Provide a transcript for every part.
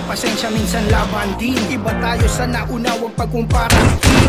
pasensya minsan laban din. Iba tayo sa nauna, huwag pagkumpara.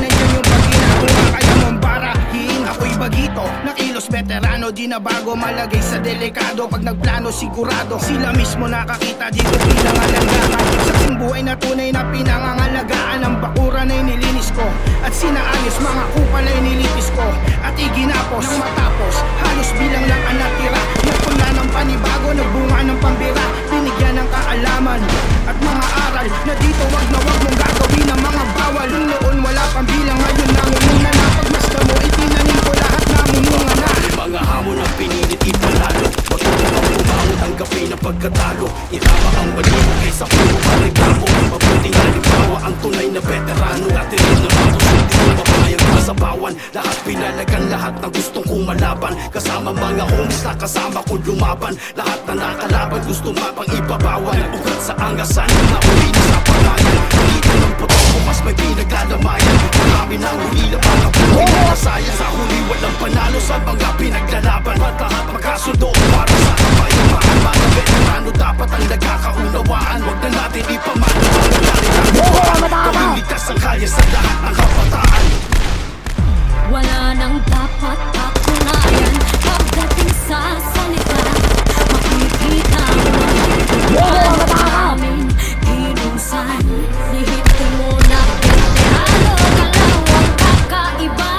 Nandiyan yung pagginagawa, kaya mambarahin. Ako'y bagito, nakilos veterano, di na bago malagay sa delikado. Pag nagplano sigurado, sila mismo nakakita dito pinangalagaan. Sa buhay na tunay na pinangangalagaan. Ang bakuran ay nilinis ko at sinaayos, mga kupal ay nilitis ko at iginapos. Nang matapos, halos bilang lang ang natira. Nagpula ng panibago, nagbunga ng pambira. Binigyan ng kaalaman at mga aral na dito wag na wag mong gagawin ang mga bawal. Noon wala pang bilang, ngayon nangunguna na. Pagmasda mo, itinanim ko lahat, namumunga na. Mga hamon ang pinilit ipanalo, matuto ang pumaho, tanggapin ang pagkatalo. Itama ang mali mo kaysa puro pareklamo. Mabuting halimbawa ang tunay na veterano. Natin na bago, hindi ko mapayag kasabawan. Lahat pinalagan, lahat na gustong kumalaban. Kasama mga homies na kasama ko lumaban. Lahat na nakalaban, gusto mapang ibabawal. Ugat sa angasan, nauli na sa pangalan. Halika ng putok ko, mas may pinaglalamayan. Marami na huli na mga buhay na nasaya. Sa huli walang panalo sa mga pinaglalaban. At lahat magkasundo para sa kapayapaan. Mga veterano dapat ang nagkakaunawaan. Huwag na natin ipamano ang nalilagawaan. Gawing ligtas ang kalye sa lahat ng kabataan. Wala nang dapat patunayan pagdating sa salita. Makikita mo namin hinusan. Lihitin mo na veterano, kalawang kakaiba.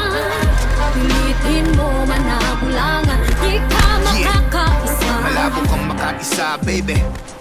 Pilitin mo man na bulangan, di ka makakaisa. Malabo kang makaisa, baby.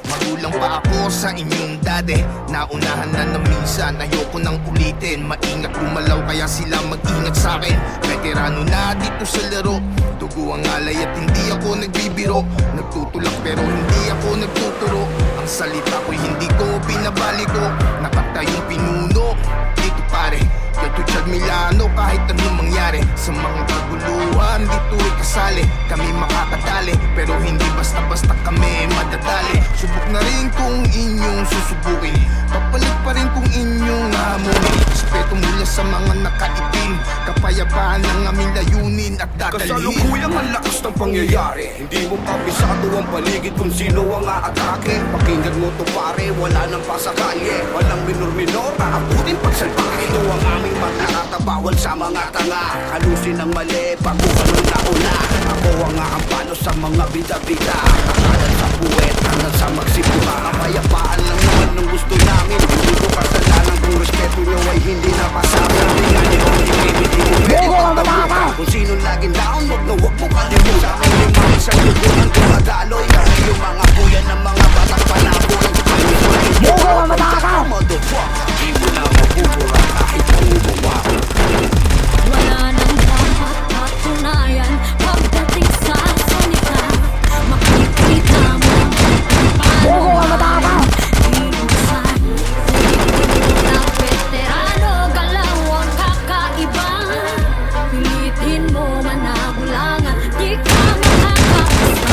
Magulang pa ako sa inyong dade. Naunahan na minsan, ayoko nang ulitin. Maingat gumalaw kaya sila mag-ingat sa'kin. Veterano na dito sa laro. Dugo ang alay at hindi ako nagbibiro. Nagtutulak pero hindi ako nagtuturo. Ang salita ko'y hindi ko binabaliko. Nakatayong pinuno dito pare, Gato Chad Milano. Kahit anong mangyari sa mga kaguluhan, dito'y kasali. Kami makakadali pero hindi basta-basta kami madadali. Subok na rin kung inyong susubukin, papalit pa rin kung inyong hamunin. Respeto mula sa mga nakaitim, kapayapaan ang aming layunin at dadalhin. Kasalukuyang ang lakas ng pangyayari. Hindi mo kabisado ang paligid kung sino ang aatake. Pakinggan mo to pare, wala nang pasakalye. Walang minor-minor, aabutin pagsalbahe. Ito ang aming magkakatabawal sa mga tanga. Halusin ang mali, baguhan ng nauna. Ako ang aampano sa mga bida-bida. Kakalan sa puwet, hanggang sa magsipuha. Kapayapaan lang naman ang gusto namin. Hindi ko kasalanan kung respeto nyo ay hindi napasabi. Tingnan nyo, hindi mo pwede pagtabutan. Kung sino laging down, wag na wag mo kalimutan. Ang limang isang lubunan dumadaloy. Kasi yung mga kuya ng mga batang panaboy. Di mo na mabubura kahit umuwa. Wala nang dapat patunayan pagdating sa salita. Makikita mo paano hinusan. Lihitin mo na veterano, galaw ang kakaiba. Pilitin mo man na bulangan, di ka makakaisa.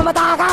Mataka!